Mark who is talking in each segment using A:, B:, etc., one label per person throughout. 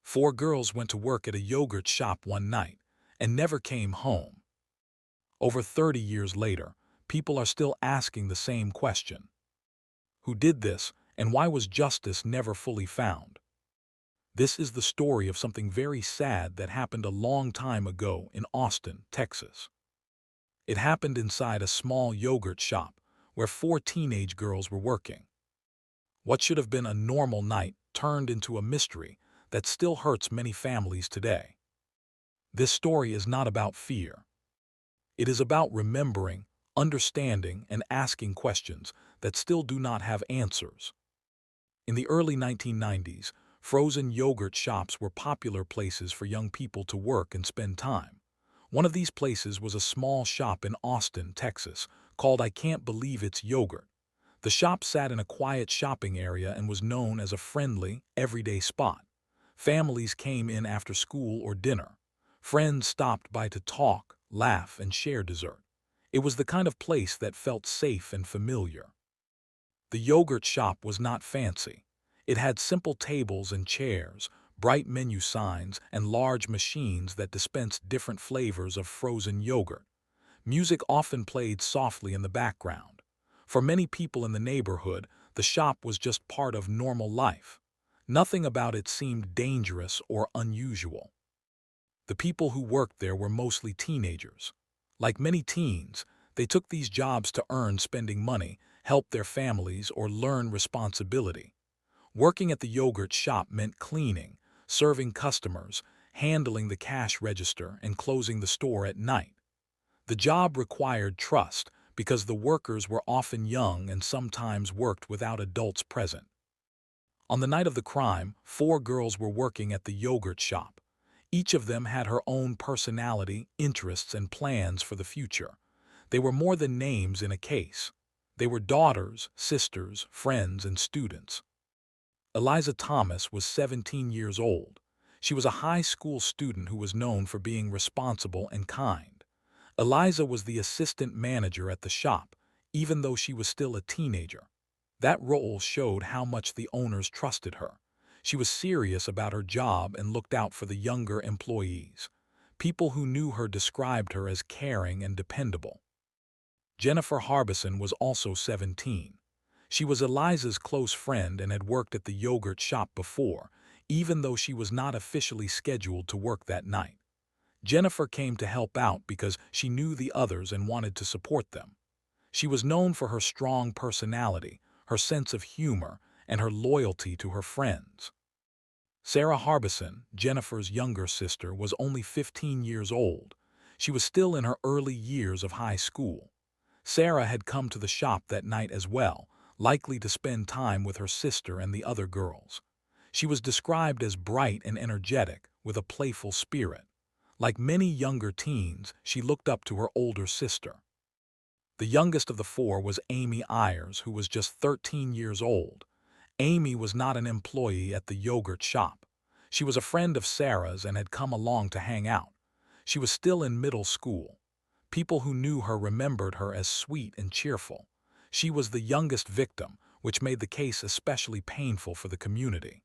A: Four girls went to work at a yogurt shop one night and never came home. Over 30 years later, people are still asking the same question. Who did this, and why was justice never fully found? This is the story of something very sad that happened a long time ago in Austin, Texas. It happened inside a small yogurt shop where four teenage girls were working. What should have been a normal night turned into a mystery that still hurts many families today. This story is not about fear. It is about remembering, understanding, and asking questions that still do not have answers. In the early 1990s, frozen yogurt shops were popular places for young people to work and spend time. One of these places was a small shop in Austin, Texas, called I Can't Believe It's Yogurt. The shop sat in a quiet shopping area and was known as a friendly, everyday spot. Families came in after school or dinner. Friends stopped by to talk, laugh, and share dessert. It was the kind of place that felt safe and familiar. The yogurt shop was not fancy. It had simple tables and chairs, bright menu signs, and large machines that dispensed different flavors of frozen yogurt. Music often played softly in the background. For many people in the neighborhood, the shop was just part of normal life. Nothing about it seemed dangerous or unusual. The people who worked there were mostly teenagers. Like many teens, they took these jobs to earn spending money, help their families, or learn responsibility. Working at the yogurt shop meant cleaning, serving customers, handling the cash register, and closing the store at night. The job required trust because the workers were often young and sometimes worked without adults present. On the night of the crime, four girls were working at the yogurt shop. Each of them had her own personality, interests, and plans for the future. They were more than names in a case. They were daughters, sisters, friends, and students. Eliza Thomas was 17 years old. She was a high school student who was known for being responsible and kind. Eliza was the assistant manager at the shop, even though she was still a teenager. That role showed how much the owners trusted her. She was serious about her job and looked out for the younger employees. People who knew her described her as caring and dependable. Jennifer Harbison was also 17. She was Eliza's close friend and had worked at the yogurt shop before, even though she was not officially scheduled to work that night. Jennifer came to help out because she knew the others and wanted to support them. She was known for her strong personality, her sense of humor, and her loyalty to her friends. Sarah Harbison, Jennifer's younger sister, was only 15 years old. She was still in her early years of high school. Sarah had come to the shop that night as well, likely to spend time with her sister and the other girls. She was described as bright and energetic, with a playful spirit. Like many younger teens, she looked up to her older sister. The youngest of the four was Amy Ayers, who was just 13 years old. Amy was not an employee at the yogurt shop. She was a friend of Sarah's and had come along to hang out. She was still in middle school. People who knew her remembered her as sweet and cheerful. She was the youngest victim, which made the case especially painful for the community.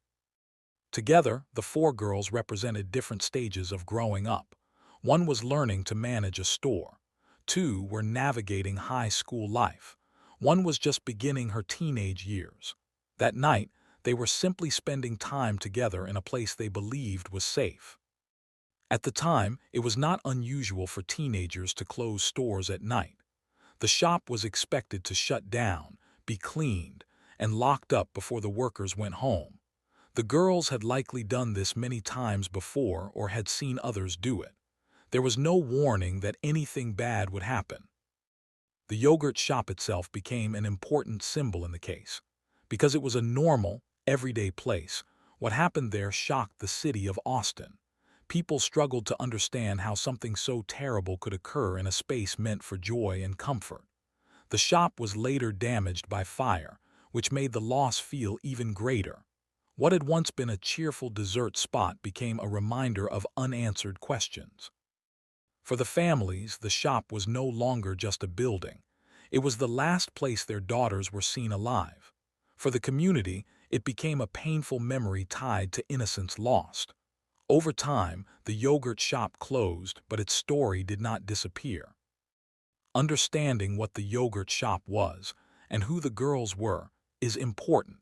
A: Together, the four girls represented different stages of growing up. One was learning to manage a store. Two were navigating high school life. One was just beginning her teenage years. That night, they were simply spending time together in a place they believed was safe. At the time, it was not unusual for teenagers to close stores at night. The shop was expected to shut down, be cleaned, and locked up before the workers went home. The girls had likely done this many times before or had seen others do it. There was no warning that anything bad would happen. The yogurt shop itself became an important symbol in the case. Because it was a normal, everyday place, what happened there shocked the city of Austin. People struggled to understand how something so terrible could occur in a space meant for joy and comfort. The shop was later damaged by fire, which made the loss feel even greater. What had once been a cheerful dessert spot became a reminder of unanswered questions. For the families, the shop was no longer just a building. It was the last place their daughters were seen alive. For the community, it became a painful memory tied to innocence lost. Over time, the yogurt shop closed, but its story did not disappear. Understanding what the yogurt shop was and who the girls were is important.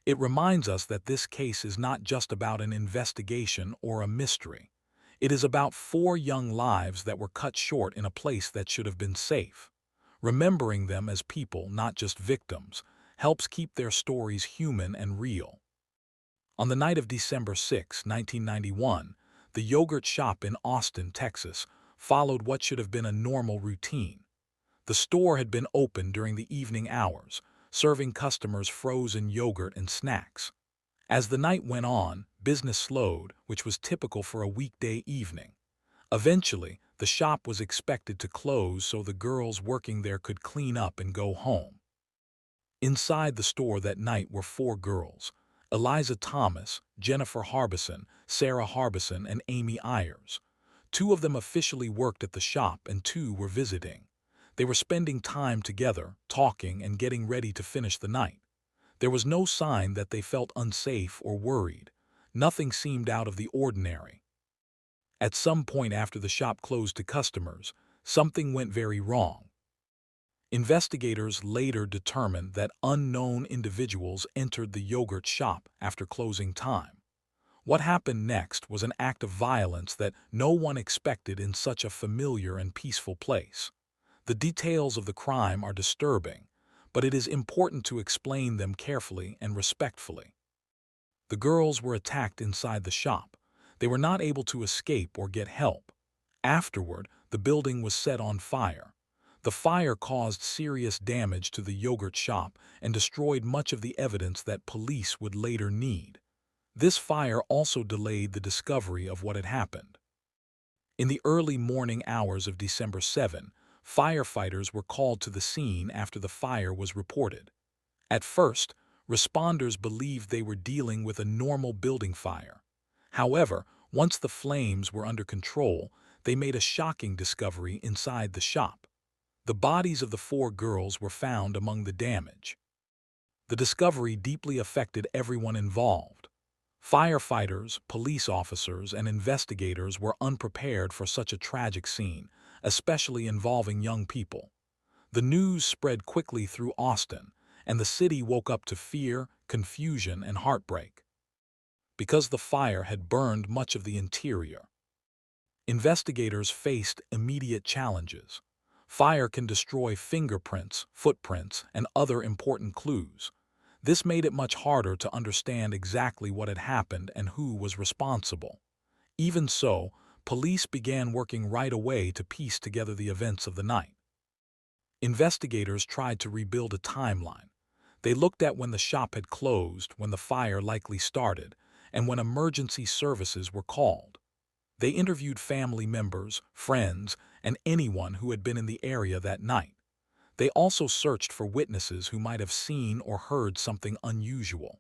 A: It reminds us that this case is not just about an investigation or a mystery. It is about 4 young lives that were cut short in a place that should have been safe. Remembering them as people, not just victims, helps keep their stories human and real. On the night of December 6, 1991, the yogurt shop in Austin, Texas, followed what should have been a normal routine. The store had been open during the evening hours, serving customers frozen yogurt and snacks. As the night went on, business slowed, which was typical for a weekday evening. Eventually, the shop was expected to close so the girls working there could clean up and go home. Inside the store that night were 4 girls: Eliza Thomas, Jennifer Harbison, Sarah Harbison, and Amy Ayers. 2 of them officially worked at the shop and 2 were visiting. They were spending time together, talking and getting ready to finish the night. There was no sign that they felt unsafe or worried. Nothing seemed out of the ordinary. At some point after the shop closed to customers, something went very wrong. Investigators later determined that unknown individuals entered the yogurt shop after closing time. What happened next was an act of violence that no one expected in such a familiar and peaceful place. The details of the crime are disturbing, but it is important to explain them carefully and respectfully. The girls were attacked inside the shop. They were not able to escape or get help. Afterward, the building was set on fire. The fire caused serious damage to the yogurt shop and destroyed much of the evidence that police would later need. This fire also delayed the discovery of what had happened. In the early morning hours of December 7, firefighters were called to the scene after the fire was reported. At first, responders believed they were dealing with a normal building fire. However, once the flames were under control, they made a shocking discovery inside the shop. The bodies of the 4 girls were found among the damage. The discovery deeply affected everyone involved. Firefighters, police officers, and investigators were unprepared for such a tragic scene, especially involving young people. The news spread quickly through Austin, and the city woke up to fear, confusion, and heartbreak. Because the fire had burned much of the interior, investigators faced immediate challenges. Fire can destroy fingerprints, footprints, and other important clues. This made it much harder to understand exactly what had happened and who was responsible. Even so, police began working right away to piece together the events of the night. Investigators tried to rebuild a timeline. They looked at when the shop had closed, when the fire likely started, and when emergency services were called. They interviewed family members, friends, and anyone who had been in the area that night. They also searched for witnesses who might have seen or heard something unusual.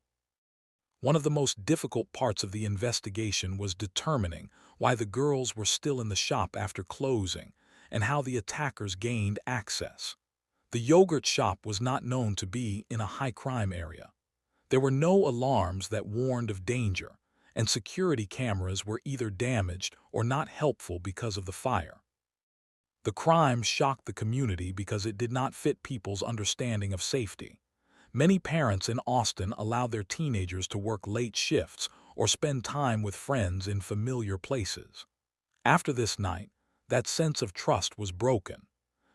A: One of the most difficult parts of the investigation was determining why the girls were still in the shop after closing and how the attackers gained access. The yogurt shop was not known to be in a high-crime area. There were no alarms that warned of danger, and security cameras were either damaged or not helpful because of the fire. The crime shocked the community because it did not fit people's understanding of safety. Many parents in Austin allowed their teenagers to work late shifts or spend time with friends in familiar places. After this night, that sense of trust was broken.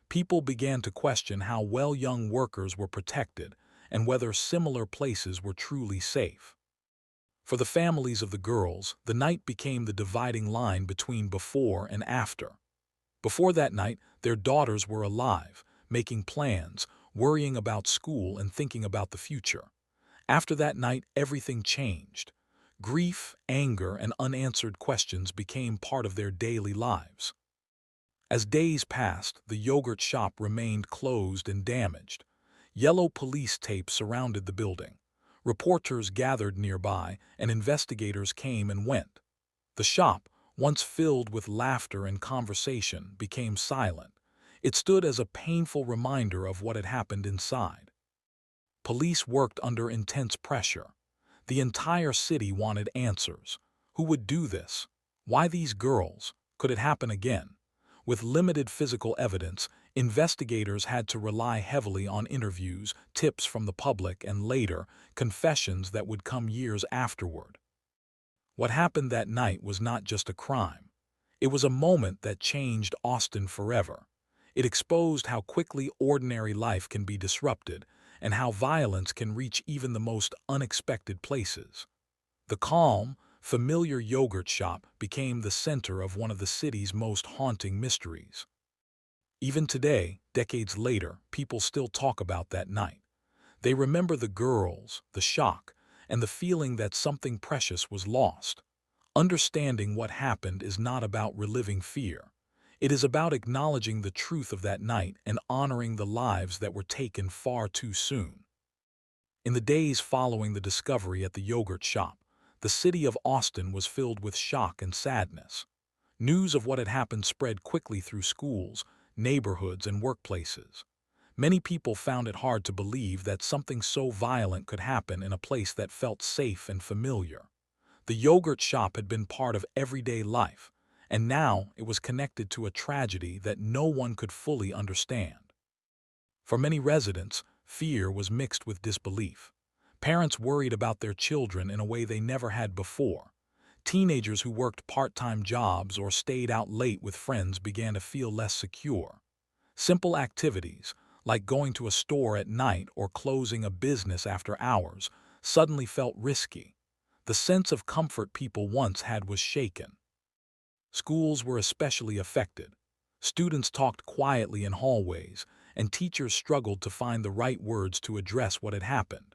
A: People began to question how well young workers were protected and whether similar places were truly safe. For the families of the girls, the night became the dividing line between before and after. Before that night, their daughters were alive, making plans, worrying about school, and thinking about the future. After that night, everything changed. Grief, anger, and unanswered questions became part of their daily lives. As days passed, the yogurt shop remained closed and damaged. Yellow police tape surrounded the building. Reporters gathered nearby, and investigators came and went. The shop, once filled with laughter and conversation, became silent. It stood as a painful reminder of what had happened inside. Police worked under intense pressure. The entire city wanted answers. Who would do this? Why these girls? Could it happen again? With limited physical evidence, investigators had to rely heavily on interviews, tips from the public, and later, confessions that would come years afterward. What happened that night was not just a crime. It was a moment that changed Austin forever. It exposed how quickly ordinary life can be disrupted and how violence can reach even the most unexpected places. The calm, familiar yogurt shop became the center of one of the city's most haunting mysteries. Even today, decades later, people still talk about that night. They remember the girls, the shock, and the feeling that something precious was lost. Understanding what happened is not about reliving fear. It is about acknowledging the truth of that night and honoring the lives that were taken far too soon. In the days following the discovery at the yogurt shop, the city of Austin was filled with shock and sadness. News of what had happened spread quickly through schools, neighborhoods, and workplaces. Many people found it hard to believe that something so violent could happen in a place that felt safe and familiar. The yogurt shop had been part of everyday life, and now it was connected to a tragedy that no one could fully understand. For many residents, fear was mixed with disbelief. Parents worried about their children in a way they never had before. Teenagers who worked part-time jobs or stayed out late with friends began to feel less secure. Simple activities, like going to a store at night or closing a business after hours, suddenly felt risky. The sense of comfort people once had was shaken. Schools were especially affected. Students talked quietly in hallways, and teachers struggled to find the right words to address what had happened.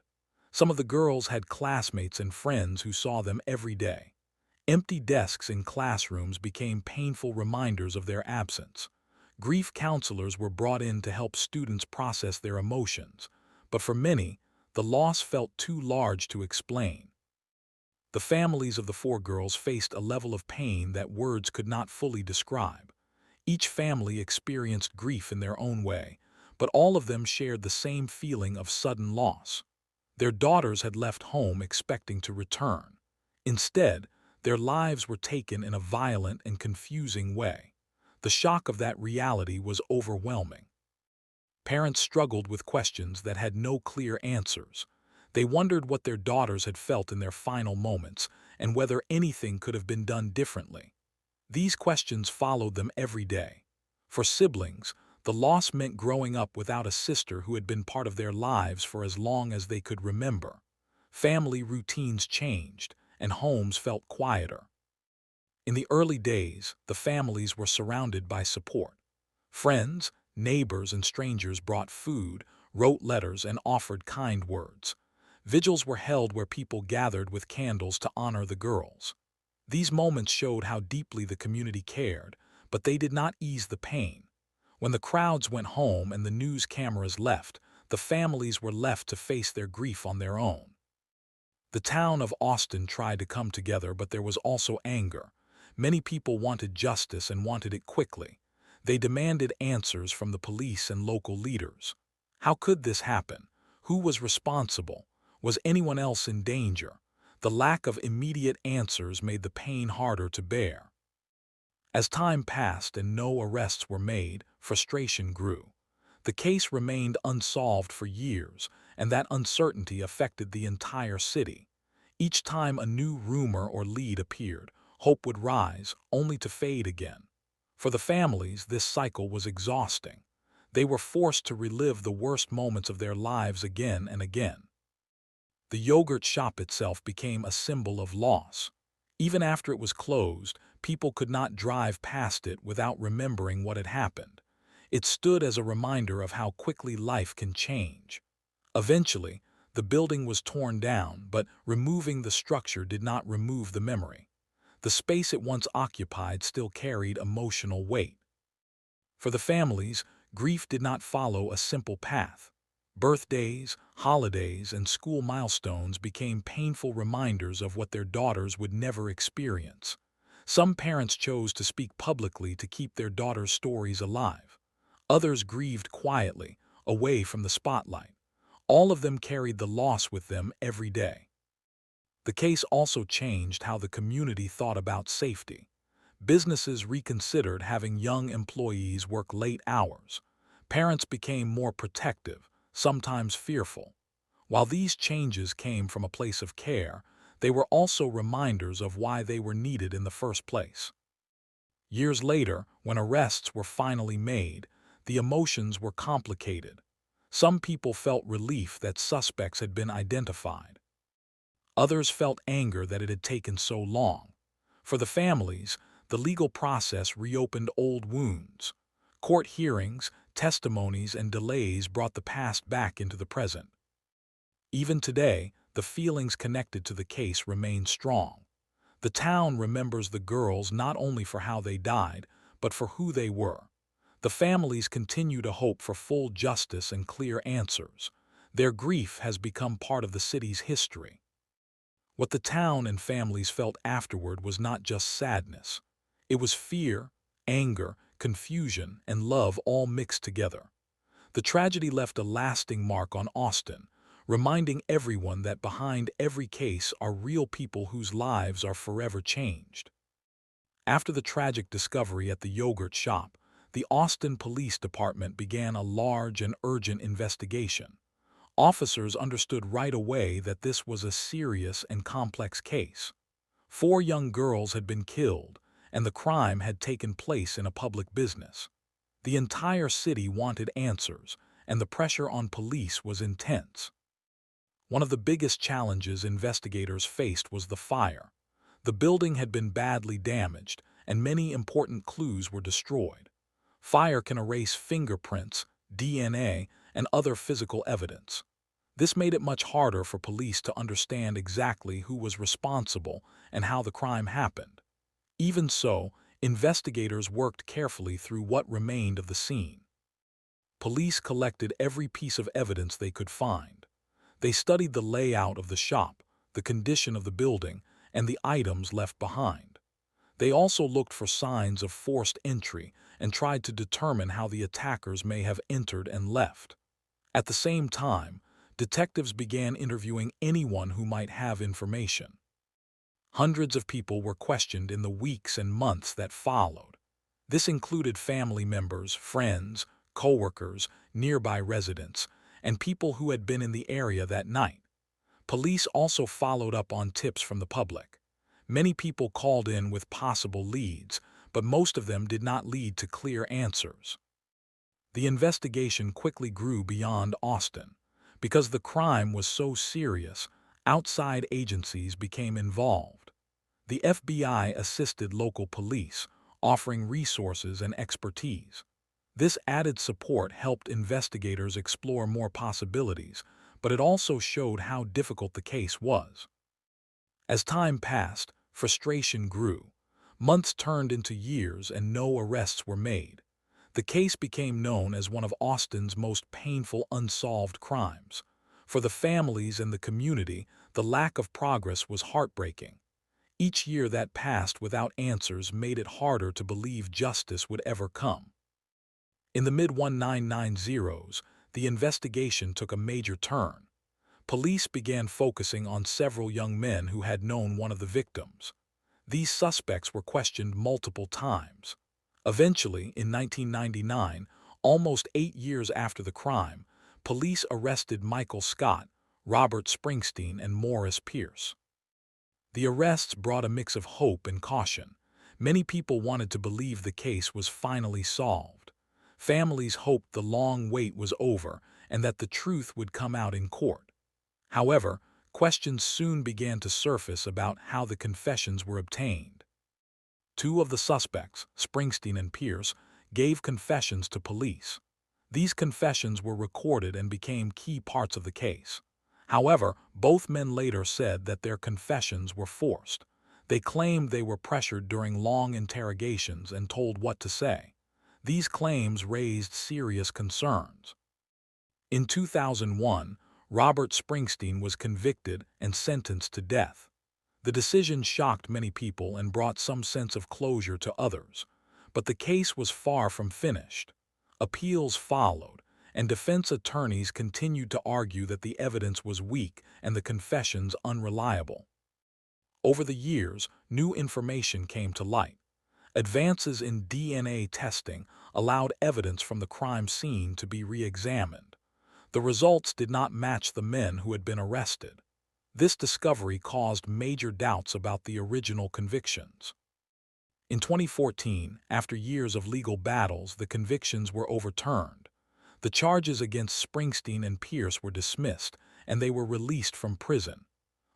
A: Some of the girls had classmates and friends who saw them every day. Empty desks in classrooms became painful reminders of their absence. Grief counselors were brought in to help students process their emotions, but for many, the loss felt too large to explain. The families of the four girls faced a level of pain that words could not fully describe. Each family experienced grief in their own way, but all of them shared the same feeling of sudden loss. Their daughters had left home expecting to return. Instead, their lives were taken in a violent and confusing way. The shock of that reality was overwhelming. Parents struggled with questions that had no clear answers. They wondered what their daughters had felt in their final moments and whether anything could have been done differently. These questions followed them every day. For siblings, the loss meant growing up without a sister who had been part of their lives for as long as they could remember. Family routines changed, and homes felt quieter. In the early days, the families were surrounded by support. Friends, neighbors, and strangers brought food, wrote letters, and offered kind words. Vigils were held where people gathered with candles to honor the girls. These moments showed how deeply the community cared, but they did not ease the pain. When the crowds went home and the news cameras left, the families were left to face their grief on their own. The town of Austin tried to come together, but there was also anger. Many people wanted justice and wanted it quickly. They demanded answers from the police and local leaders. How could this happen? Who was responsible? Was anyone else in danger? The lack of immediate answers made the pain harder to bear. As time passed and no arrests were made, frustration grew. The case remained unsolved for years, and that uncertainty affected the entire city. Each time a new rumor or lead appeared, hope would rise, only to fade again. For the families, this cycle was exhausting. They were forced to relive the worst moments of their lives again and again. The yogurt shop itself became a symbol of loss. Even after it was closed, people could not drive past it without remembering what had happened. It stood as a reminder of how quickly life can change. Eventually, the building was torn down, but removing the structure did not remove the memory. The space it once occupied still carried emotional weight. For the families, grief did not follow a simple path. Birthdays, holidays, and school milestones became painful reminders of what their daughters would never experience. Some parents chose to speak publicly to keep their daughters' stories alive. Others grieved quietly, away from the spotlight. All of them carried the loss with them every day. The case also changed how the community thought about safety. Businesses reconsidered having young employees work late hours. Parents became more protective, sometimes fearful. While these changes came from a place of care, they were also reminders of why they were needed in the first place. Years later, when arrests were finally made, the emotions were complicated. Some people felt relief that suspects had been identified. Others felt anger that it had taken so long. For the families, the legal process reopened old wounds. Court hearings, testimonies, and delays brought the past back into the present. Even today, the feelings connected to the case remain strong. The town remembers the girls not only for how they died, but for who they were. The families continue to hope for full justice and clear answers. Their grief has become part of the city's history. What the town and families felt afterward was not just sadness. It was fear, anger, confusion, and love all mixed together. The tragedy left a lasting mark on Austin, reminding everyone that behind every case are real people whose lives are forever changed. After the tragic discovery at the yogurt shop, the Austin Police Department began a large and urgent investigation. Officers understood right away that this was a serious and complex case. 4 young girls had been killed, and the crime had taken place in a public business. The entire city wanted answers, and the pressure on police was intense. One of the biggest challenges investigators faced was the fire. The building had been badly damaged, and many important clues were destroyed. Fire can erase fingerprints, DNA, and other physical evidence. This made it much harder for police to understand exactly who was responsible and how the crime happened. Even so, investigators worked carefully through what remained of the scene. Police collected every piece of evidence they could find. They studied the layout of the shop, the condition of the building, and the items left behind. They also looked for signs of forced entry and tried to determine how the attackers may have entered and left. At the same time, detectives began interviewing anyone who might have information. Hundreds of people were questioned in the weeks and months that followed. This included family members, friends, coworkers, nearby residents, and people who had been in the area that night. Police also followed up on tips from the public. Many people called in with possible leads, but most of them did not lead to clear answers. The investigation quickly grew beyond Austin. Because the crime was so serious, outside agencies became involved. The FBI assisted local police, offering resources and expertise. This added support helped investigators explore more possibilities, but it also showed how difficult the case was. As time passed, frustration grew. Months turned into years and no arrests were made. The case became known as one of Austin's most painful unsolved crimes. For the families and the community, the lack of progress was heartbreaking. Each year that passed without answers made it harder to believe justice would ever come. In the mid-1990s, the investigation took a major turn. Police began focusing on several young men who had known one of the victims. These suspects were questioned multiple times. Eventually, in 1999, almost 8 years after the crime, police arrested Michael Scott, Robert Springsteen, and Morris Pierce. The arrests brought a mix of hope and caution. Many people wanted to believe the case was finally solved. Families hoped the long wait was over and that the truth would come out in court. However, questions soon began to surface about how the confessions were obtained. 2 of the suspects, Springsteen and Pierce, gave confessions to police. These confessions were recorded and became key parts of the case. However, both men later said that their confessions were forced. They claimed they were pressured during long interrogations and told what to say. These claims raised serious concerns. In 2001, Robert Springsteen was convicted and sentenced to death. The decision shocked many people and brought some sense of closure to others. But the case was far from finished. Appeals followed, and defense attorneys continued to argue that the evidence was weak and the confessions unreliable. Over the years, new information came to light. Advances in DNA testing allowed evidence from the crime scene to be re-examined. The results did not match the men who had been arrested. This discovery caused major doubts about the original convictions. In 2014, after years of legal battles, the convictions were overturned. The charges against Springsteen and Pierce were dismissed, and they were released from prison.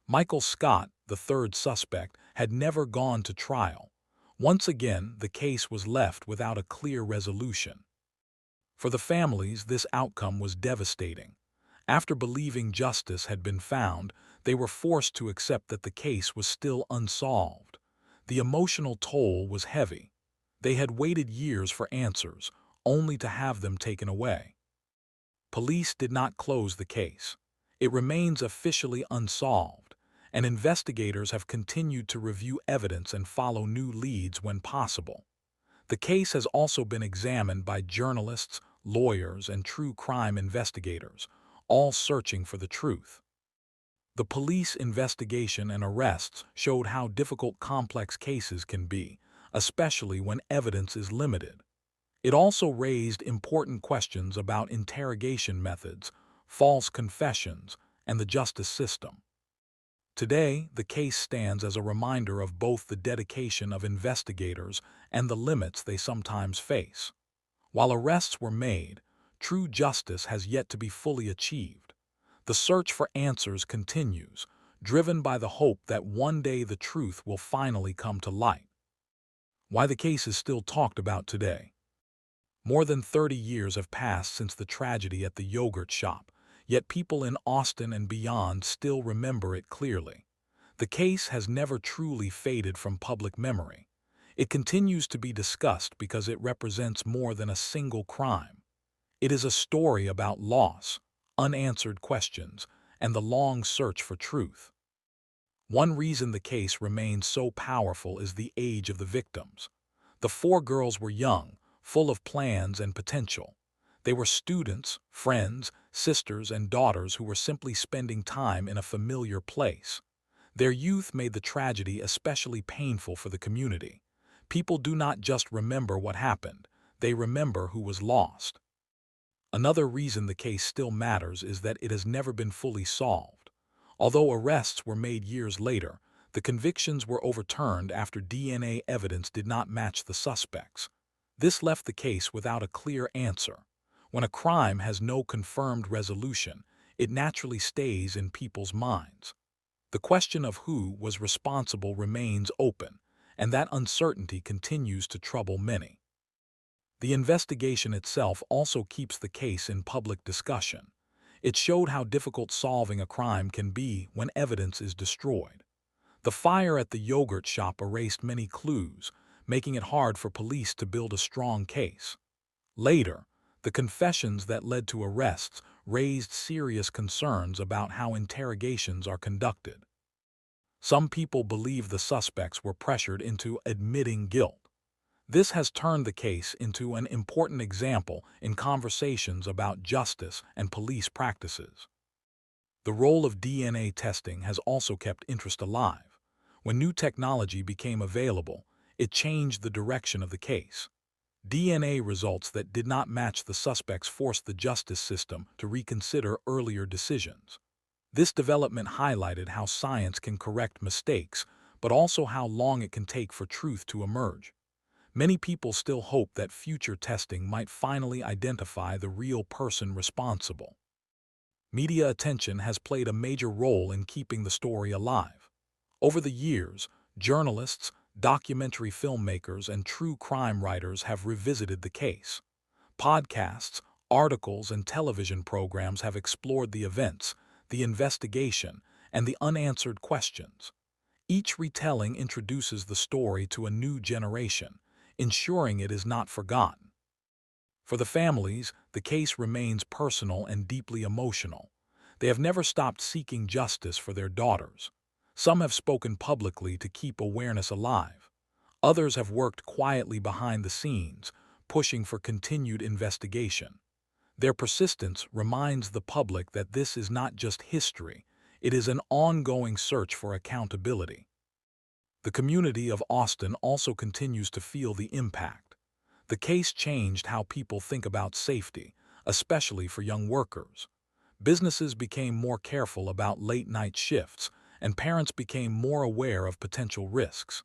A: Michael Scott, the third suspect, had never gone to trial. Once again, the case was left without a clear resolution. For the families, this outcome was devastating. After believing justice had been found, they were forced to accept that the case was still unsolved. The emotional toll was heavy. They had waited years for answers, only to have them taken away. Police did not close the case. It remains officially unsolved, and investigators have continued to review evidence and follow new leads when possible. The case has also been examined by journalists, lawyers, and true crime investigators, all searching for the truth. The police investigation and arrests showed how difficult complex cases can be, especially when evidence is limited. It also raised important questions about interrogation methods, false confessions, and the justice system. Today, the case stands as a reminder of both the dedication of investigators and the limits they sometimes face. While arrests were made, true justice has yet to be fully achieved. The search for answers continues, driven by the hope that one day the truth will finally come to light. Why the case is still talked about today. More than 30 years have passed since the tragedy at the yogurt shop, yet people in Austin and beyond still remember it clearly. The case has never truly faded from public memory. It continues to be discussed because it represents more than a single crime. It is a story about loss, unanswered questions, and the long search for truth. One reason the case remains so powerful is the age of the victims. The four girls were young, full of plans and potential. They were students, friends, sisters, and daughters who were simply spending time in a familiar place. Their youth made the tragedy especially painful for the community. People do not just remember what happened, they remember who was lost. Another reason the case still matters is that it has never been fully solved. Although arrests were made years later, the convictions were overturned after DNA evidence did not match the suspects. This left the case without a clear answer. When a crime has no confirmed resolution, it naturally stays in people's minds. The question of who was responsible remains open, and that uncertainty continues to trouble many. The investigation itself also keeps the case in public discussion. It showed how difficult solving a crime can be when evidence is destroyed. The fire at the yogurt shop erased many clues, making it hard for police to build a strong case. Later, the confessions that led to arrests raised serious concerns about how interrogations are conducted. Some people believe the suspects were pressured into admitting guilt. This has turned the case into an important example in conversations about justice and police practices. The role of DNA testing has also kept interest alive. When new technology became available, it changed the direction of the case. DNA results that did not match the suspects forced the justice system to reconsider earlier decisions. This development highlighted how science can correct mistakes, but also how long it can take for truth to emerge. Many people still hope that future testing might finally identify the real person responsible. Media attention has played a major role in keeping the story alive. Over the years, journalists, documentary filmmakers, and true crime writers have revisited the case. Podcasts, articles, and television programs have explored the events, the investigation, and the unanswered questions. Each retelling introduces the story to a new generation, ensuring it is not forgotten. For the families, the case remains personal and deeply emotional. They have never stopped seeking justice for their daughters. Some have spoken publicly to keep awareness alive. Others have worked quietly behind the scenes, pushing for continued investigation. Their persistence reminds the public that this is not just history, it is an ongoing search for accountability. The community of Austin also continues to feel the impact. The case changed how people think about safety, especially for young workers. Businesses became more careful about late-night shifts, and parents became more aware of potential risks.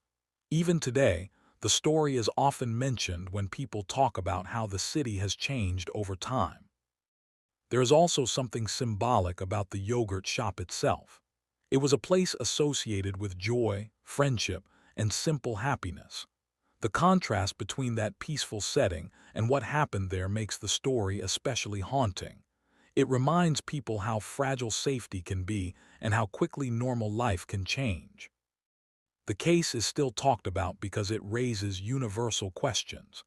A: Even today, the story is often mentioned when people talk about how the city has changed over time. There is also something symbolic about the yogurt shop itself. It was a place associated with joy, friendship, and simple happiness. The contrast between that peaceful setting and what happened there makes the story especially haunting. It reminds people how fragile safety can be and how quickly normal life can change. The case is still talked about because it raises universal questions.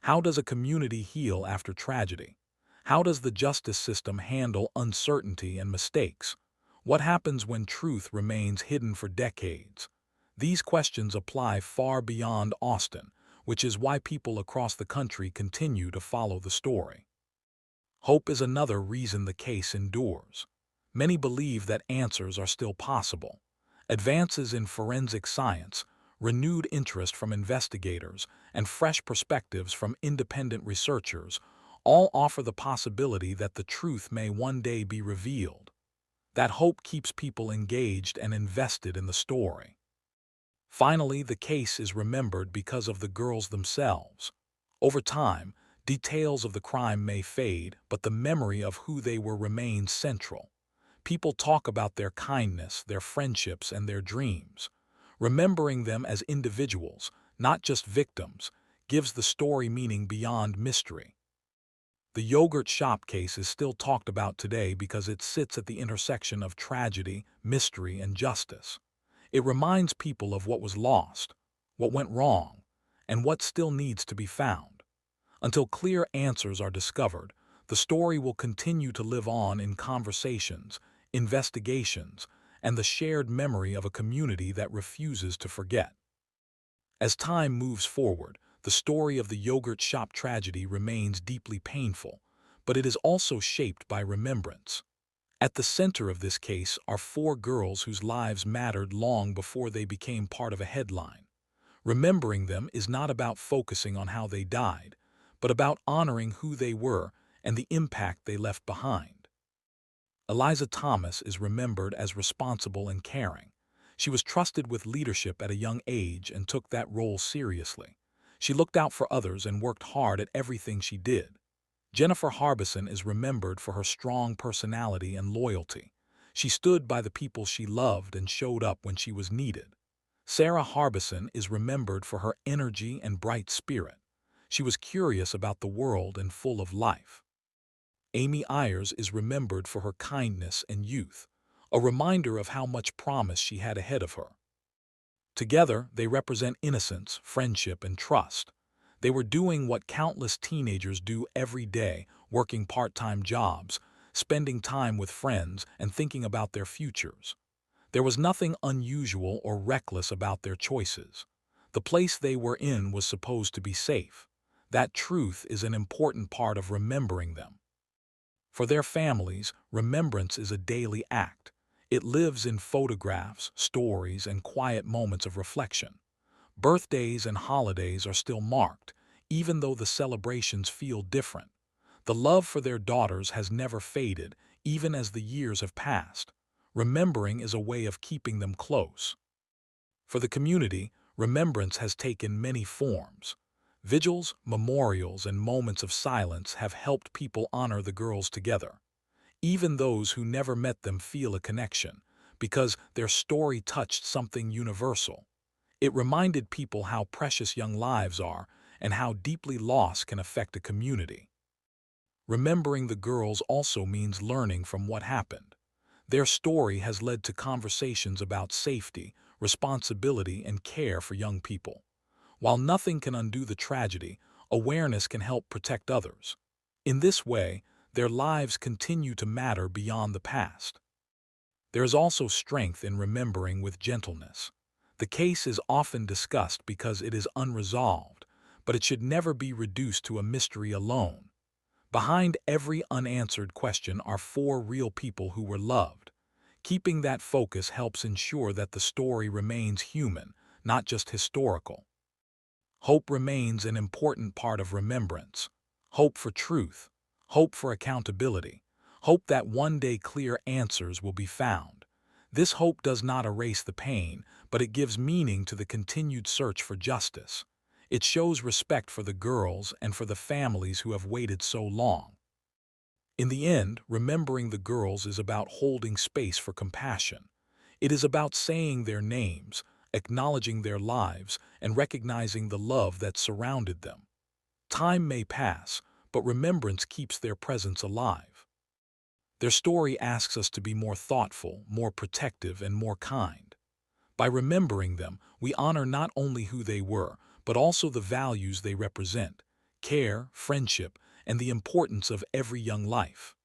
A: How does a community heal after tragedy? How does the justice system handle uncertainty and mistakes? What happens when truth remains hidden for decades? These questions apply far beyond Austin, which is why people across the country continue to follow the story. Hope is another reason the case endures. Many believe that answers are still possible. Advances in forensic science, renewed interest from investigators, and fresh perspectives from independent researchers all offer the possibility that the truth may one day be revealed. That hope keeps people engaged and invested in the story. Finally, the case is remembered because of the girls themselves. Over time, details of the crime may fade, but the memory of who they were remains central. People talk about their kindness, their friendships, and their dreams. Remembering them as individuals, not just victims, gives the story meaning beyond mystery. The yogurt shop case is still talked about today because it sits at the intersection of tragedy, mystery, and justice. It reminds people of what was lost, what went wrong, and what still needs to be found. Until clear answers are discovered, the story will continue to live on in conversations, investigations, and the shared memory of a community that refuses to forget. As time moves forward, the story of the yogurt shop tragedy remains deeply painful, but it is also shaped by remembrance. At the center of this case are four girls whose lives mattered long before they became part of a headline. Remembering them is not about focusing on how they died, but about honoring who they were and the impact they left behind. Eliza Thomas is remembered as responsible and caring. She was trusted with leadership at a young age and took that role seriously. She looked out for others and worked hard at everything she did. Jennifer Harbison is remembered for her strong personality and loyalty. She stood by the people she loved and showed up when she was needed. Sarah Harbison is remembered for her energy and bright spirit. She was curious about the world and full of life. Amy Ayers is remembered for her kindness and youth, a reminder of how much promise she had ahead of her. Together, they represent innocence, friendship, and trust. They were doing what countless teenagers do every day, working part-time jobs, spending time with friends, and thinking about their futures. There was nothing unusual or reckless about their choices. The place they were in was supposed to be safe. That truth is an important part of remembering them. For their families, remembrance is a daily act. It lives in photographs, stories, and quiet moments of reflection. Birthdays and holidays are still marked, even though the celebrations feel different. The love for their daughters has never faded, even as the years have passed. Remembering is a way of keeping them close. For the community, remembrance has taken many forms. Vigils, memorials, and moments of silence have helped people honor the girls together. Even those who never met them feel a connection, because their story touched something universal. It reminded people how precious young lives are and how deeply loss can affect a community. Remembering the girls also means learning from what happened. Their story has led to conversations about safety, responsibility, and care for young people. While nothing can undo the tragedy, awareness can help protect others. In this way, their lives continue to matter beyond the past. There is also strength in remembering with gentleness. The case is often discussed because it is unresolved, but it should never be reduced to a mystery alone. Behind every unanswered question are four real people who were loved. Keeping that focus helps ensure that the story remains human, not just historical. Hope remains an important part of remembrance. Hope for truth, hope for accountability, hope that one day clear answers will be found. This hope does not erase the pain, but it gives meaning to the continued search for justice. It shows respect for the girls and for the families who have waited so long. In the end, remembering the girls is about holding space for compassion. It is about saying their names, acknowledging their lives, and recognizing the love that surrounded them. Time may pass, but remembrance keeps their presence alive. Their story asks us to be more thoughtful, more protective, and more kind. By remembering them, we honor not only who they were, but also the values they represent: care, friendship, and the importance of every young life.